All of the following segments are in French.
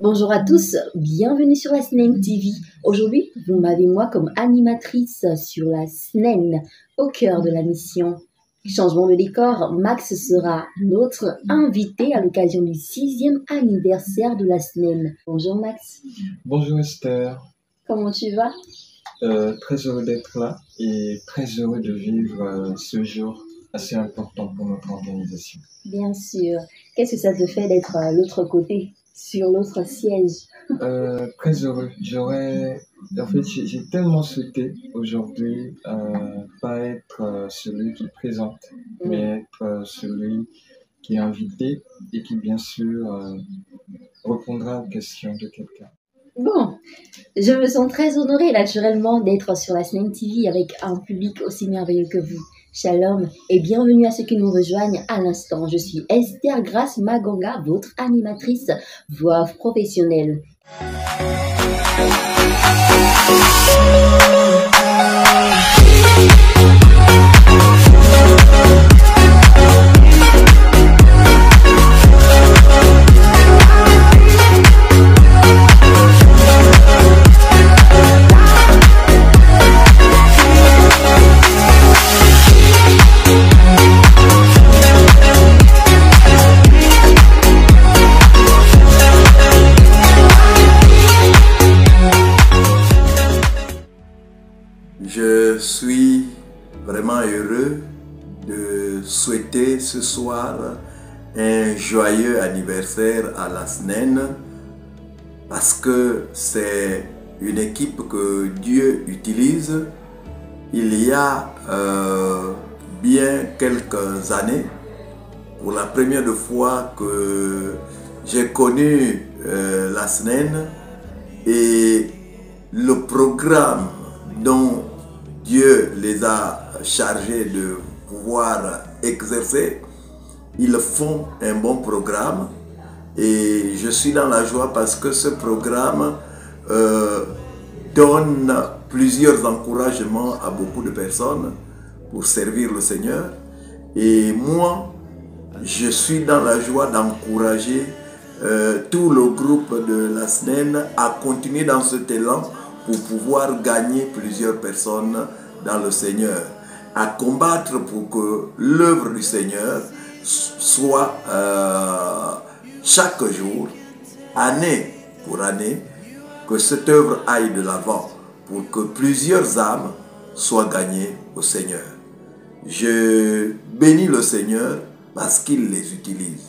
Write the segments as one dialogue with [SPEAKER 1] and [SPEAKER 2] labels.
[SPEAKER 1] Bonjour à tous, bienvenue sur la SNEN TV. Aujourd'hui, vous m'avez moi comme animatrice sur la SNEN, au cœur de la mission. Changement de décor, Max sera notre invité à l'occasion du 6e anniversaire de la SNEN. Bonjour Max.
[SPEAKER 2] Bonjour Esther.
[SPEAKER 1] Comment tu vas?
[SPEAKER 2] Très heureux d'être là et très heureux de vivre ce jour assez important pour notre organisation.
[SPEAKER 1] Bien sûr. Qu'est-ce que ça te fait d'être à l'autre côté, sur l'autre siège?
[SPEAKER 2] Très heureux. J'ai tellement souhaité aujourd'hui pas être celui qui présente, mais être celui qui est invité et qui bien sûr répondra aux questions de quelqu'un.
[SPEAKER 1] Bon, je me sens très honorée naturellement d'être sur la SNEN TV avec un public aussi merveilleux que vous. Shalom et bienvenue à ceux qui nous rejoignent à l'instant. Je suis Esther Grace Maganga, votre animatrice voix professionnelle.
[SPEAKER 3] Je suis vraiment heureux de souhaiter ce soir un joyeux anniversaire à la SNEN parce que c'est une équipe que Dieu utilise. Il y a bien quelques années, pour la première fois que j'ai connu la SNEN et le programme dont Dieu les a chargés de pouvoir exercer, ils font un bon programme et je suis dans la joie parce que ce programme donne plusieurs encouragements à beaucoup de personnes pour servir le Seigneur. Et moi, je suis dans la joie d'encourager tout le groupe de la SNEN à continuer dans cet élan pour pouvoir gagner plusieurs personnes dans le Seigneur, à combattre pour que l'œuvre du Seigneur soit chaque jour, année pour année, que cette œuvre aille de l'avant pour que plusieurs âmes soient gagnées au Seigneur. Je bénis le Seigneur parce qu'il les utilise.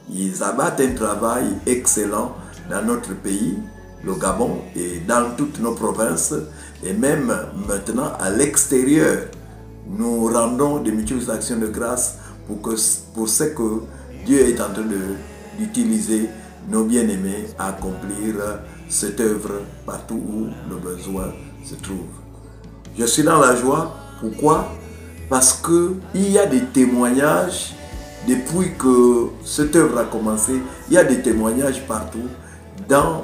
[SPEAKER 3] Ils abattent un travail excellent dans notre pays, le Gabon, et dans toutes nos provinces, et même maintenant à l'extérieur. Nous rendons de multiples actions de grâce pour ce que Dieu est en train d'utiliser nos bien-aimés à accomplir cette œuvre partout où le besoin se trouve. Je suis dans la joie. Pourquoi? Parce qu'il y a des témoignages depuis que cette œuvre a commencé. Il y a des témoignages partout dans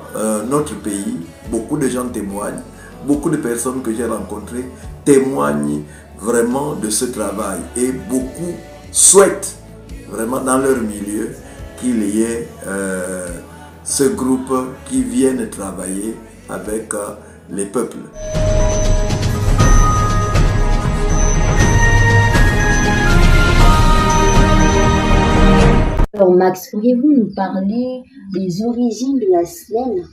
[SPEAKER 3] notre pays. Beaucoup de gens témoignent. Beaucoup de personnes que j'ai rencontrées témoignent vraiment de ce travail. Et beaucoup souhaitent vraiment dans leur milieu qu'il y ait ce groupe qui vienne travailler avec les peuples.
[SPEAKER 1] Alors Max, pourriez-vous nous parler des origines de la SNEN?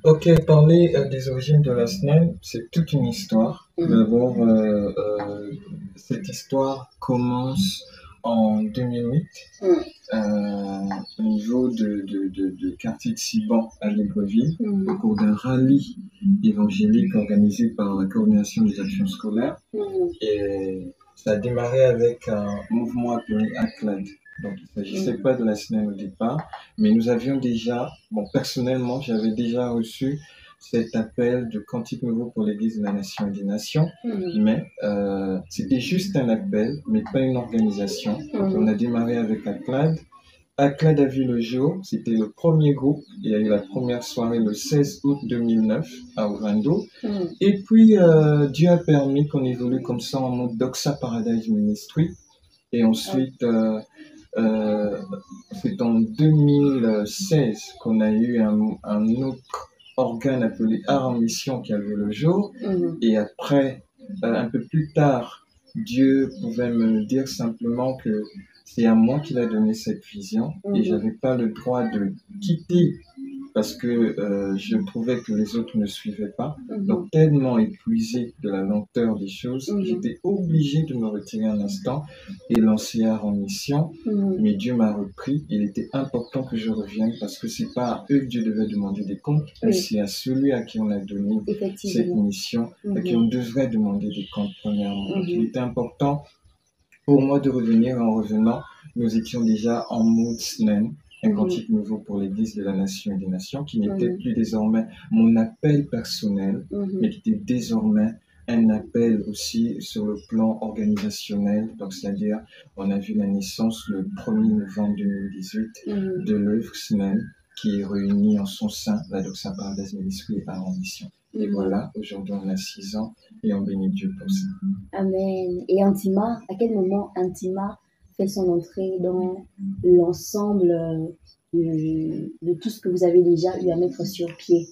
[SPEAKER 2] Ok, parler des origines de la SNEN, c'est toute une histoire. D'abord, cette histoire commence en 2008 au niveau de quartier de Siban à Libreville, au cours d'un rallye évangélique organisé par la coordination des actions scolaires. Et ça a démarré avec un mouvement appelé ACLAD. Donc, il ne s'agissait pas de la SNEN au départ, mais nous avions déjà, personnellement, j'avais déjà reçu cet appel de Cantique Nouveau pour l'Église de la Nation et des Nations, mais c'était juste un appel, mais pas une organisation. On a démarré avec ACLAD. ACLAD a vu le jour, c'était le premier groupe, il y a eu la première soirée le 16 août 2009 à Orlando, et puis Dieu a permis qu'on évolue comme ça en mode Doxa Paradise Ministry, et ensuite c'est en 2016 qu'on a eu un autre organe appelé Art en Mission qui a vu le jour. Et après, un peu plus tard, Dieu pouvait me dire simplement que c'est à moi qu'il a donné cette vision et je n'avais pas le droit de quitter parce que je trouvais que les autres ne suivaient pas. Donc, tellement épuisé de la lenteur des choses, j'étais obligé de me retirer un instant et lancer Art en Mission. Mais Dieu m'a repris. Il était important que je revienne parce que c'est pas à eux que Dieu devait demander des comptes, mais c'est à celui à qui on a donné cette mission à qui on devrait demander des comptes premièrement. Donc, il était important pour moi de revenir. En revenant, nous étions déjà en mode SNEN, un cantique nouveau pour l'Église de la Nation et des Nations, qui n'était plus désormais mon appel personnel, mais qui était désormais un appel aussi sur le plan organisationnel. Donc, c'est-à-dire, on a vu la naissance le 1er novembre 2018 de l'œuvre SNEN, qui réunit en son sein la Doxa Paradise Ministry et Art en Mission. Et voilà, aujourd'hui on a 6 ans et on bénit Dieu pour ça.
[SPEAKER 1] Amen. Et Antima, à quel moment Antima fait son entrée dans l'ensemble de tout ce que vous avez déjà eu à mettre sur pied?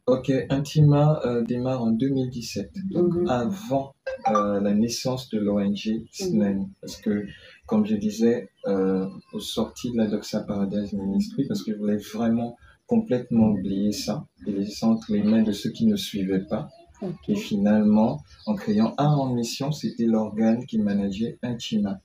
[SPEAKER 2] Ok, Intima démarre en 2017, donc avant la naissance de l'ONG SNEN, parce que, comme je disais, au sorti de la Doxa Paradise Ministry, parce que je voulais vraiment complètement oublier ça et laisser entre les mains de ceux qui ne suivaient pas. Et finalement, en créant Art en Mission, c'était l'organe qui manageait Intima.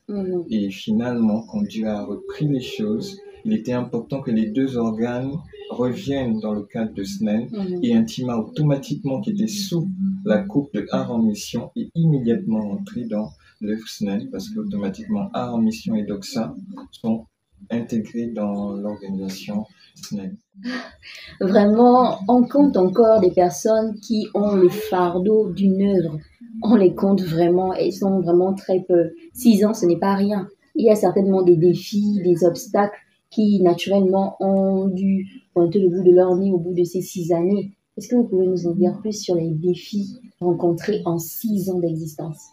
[SPEAKER 2] Et finalement, quand Dieu a repris les choses, il était important que les deux organes reviennent dans le cadre de SNEN et Intima automatiquement qui était sous la coupe de Art en Mission est immédiatement entré dans l'œuvre SNEN parce qu'automatiquement Art en Mission et Doxa sont intégrés dans l'organisation SNEN.
[SPEAKER 1] Vraiment, on compte encore des personnes qui ont le fardeau d'une œuvre. On les compte vraiment, elles sont vraiment très peu. 6 ans, ce n'est pas rien. Il y a certainement des défis, des obstacles qui naturellement ont dû pointer le bout de leur nez au bout de ces 6 années. Est-ce que vous pouvez nous en dire plus sur les défis rencontrés en 6 ans d'existence?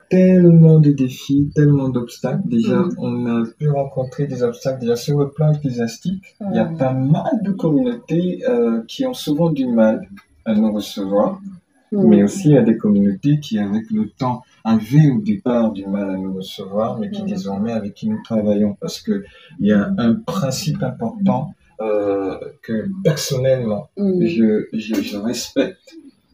[SPEAKER 2] Tellement de défis, tellement d'obstacles. Déjà, on a pu rencontrer des obstacles déjà sur le plan ecclésiastique. Il y a pas mal de communautés qui ont souvent du mal à nous recevoir, mais aussi il y a des communautés qui, avec le temps, avaient au départ du mal à nous recevoir, mais qui désormais, avec qui nous travaillons, parce que il y a un principe important que personnellement, je respecte.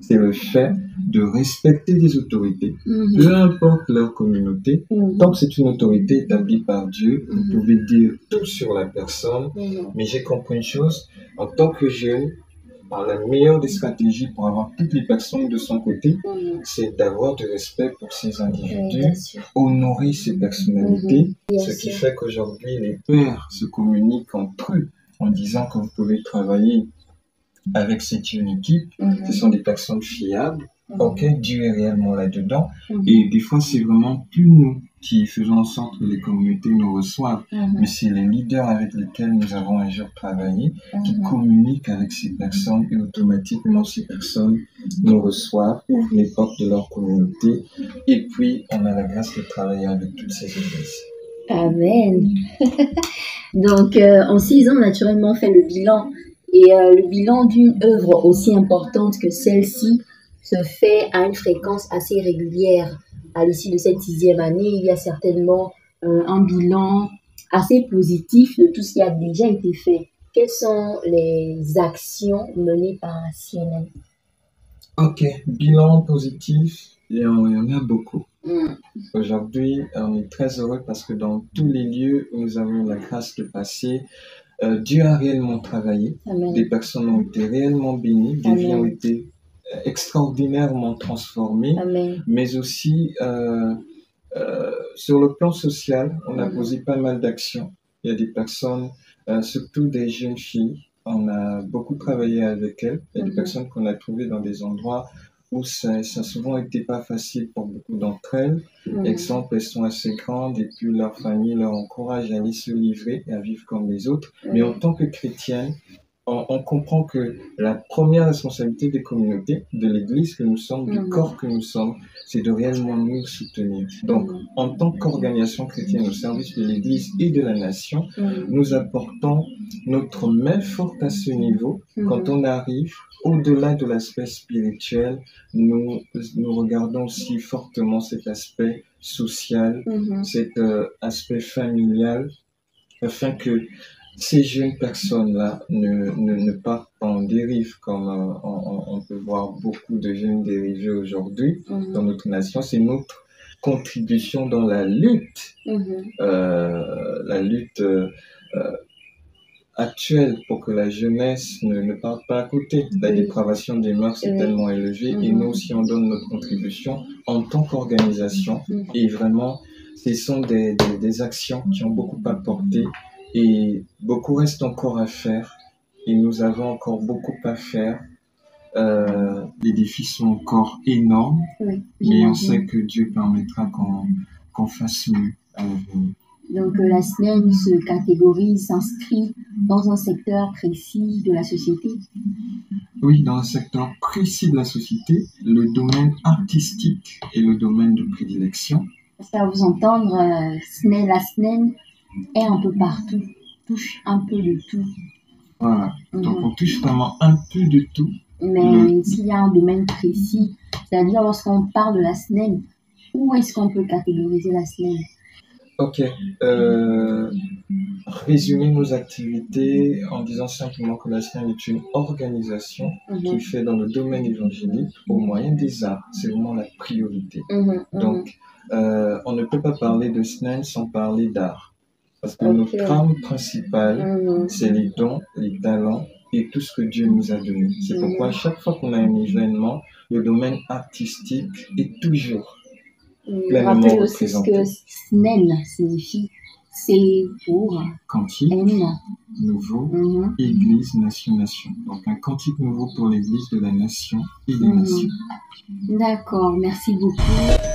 [SPEAKER 2] C'est le fait de respecter les autorités, peu importe leur communauté. Tant que c'est une autorité établie par Dieu, vous pouvez dire tout sur la personne. Mais j'ai compris une chose, en tant que jeune, la meilleure des stratégies pour avoir toutes les personnes de son côté, c'est d'avoir du respect pour ces individus, honorer ces personnalités, ce qui fait qu'aujourd'hui, les pères se communiquent entre eux en disant que vous pouvez travailler avec cette une équipe, ce sont des personnes fiables, ok, Dieu est réellement là-dedans, et des fois c'est vraiment plus nous qui faisons en sorte que les communautés nous reçoivent, mais c'est les leaders avec lesquels nous avons un jour travaillé qui communiquent avec ces personnes et automatiquement ces personnes nous reçoivent, ouvrent les portes de leur communauté, et puis on a la grâce de travailler avec toutes ces églises.
[SPEAKER 1] Amen. Donc en 6 ans, naturellement, on fait le bilan. Et le bilan d'une œuvre aussi importante que celle-ci se fait à une fréquence assez régulière. À l'issue de cette 6e année, il y a certainement un bilan assez positif de tout ce qui a déjà été fait. Quelles sont les actions menées par la CNN?
[SPEAKER 2] Ok, bilan positif, il y en a beaucoup. Aujourd'hui, on est très heureux parce que dans tous les lieux où nous avons la grâce de passer, Dieu a réellement travaillé. Amen. Des personnes ont été réellement bénies, des vies ont été extraordinairement transformées, mais aussi sur le plan social, on a posé pas mal d'actions. Il y a des personnes, surtout des jeunes filles, on a beaucoup travaillé avec elles. Il y a des personnes qu'on a trouvées dans des endroits où ça a souvent été pas facile pour beaucoup d'entre elles. Exemple, elles sont assez grandes et puis leur famille leur encourage à aller se livrer et à vivre comme les autres. Mais en tant que chrétienne, on comprend que la première responsabilité des communautés, de l'Église que nous sommes, du corps que nous sommes, c'est de réellement nous soutenir. Donc, en tant qu'organisation chrétienne au service de l'Église et de la nation, nous apportons notre main forte à ce niveau. Quand on arrive au-delà de l'aspect spirituel, nous regardons aussi fortement cet aspect social, cet aspect familial, afin que ces jeunes personnes-là ne partent pas en dérive, comme on peut voir beaucoup de jeunes dérivés aujourd'hui dans notre nation. C'est notre contribution dans la lutte actuelle pour que la jeunesse ne parte pas à côté. La dépravation des mœurs est tellement élevée et nous aussi on donne notre contribution en tant qu'organisation. Et vraiment, ce sont des actions qui ont beaucoup apporté. Et beaucoup reste encore à faire et nous avons encore beaucoup à faire. Les défis sont encore énormes, mais on sait que Dieu permettra qu'on fasse mieux à l'avenir.
[SPEAKER 1] Donc la SNEN se catégorise, s'inscrit dans un secteur précis de la société.
[SPEAKER 2] Oui, dans un secteur précis de la société, le domaine artistique est le domaine de prédilection.
[SPEAKER 1] Parce qu'à vous entendre, la SNEN est un peu partout, touche un peu de tout.
[SPEAKER 2] Voilà, donc on touche vraiment un peu de tout.
[SPEAKER 1] Mais s'il y a un domaine précis, c'est-à-dire lorsqu'on parle de la SNEN, où est-ce qu'on peut catégoriser la SNEN?
[SPEAKER 2] Ok, résumer nos activités en disant simplement que la SNEN est une organisation qui fait dans le domaine évangélique au moyen des arts. C'est vraiment la priorité. Donc, on ne peut pas parler de SNEN sans parler d'art. Parce que notre trame principale, c'est les dons, les talents et tout ce que Dieu nous a donné. C'est pourquoi à chaque fois qu'on a un événement, le domaine artistique est toujours pleinement
[SPEAKER 1] rappelez aussi
[SPEAKER 2] représenté.
[SPEAKER 1] ce que SNEN signifie. C'est pour
[SPEAKER 2] Cantique nouveau, Église, nation, nation. Donc un cantique nouveau pour l'Église de la nation et des nations.
[SPEAKER 1] D'accord, merci beaucoup.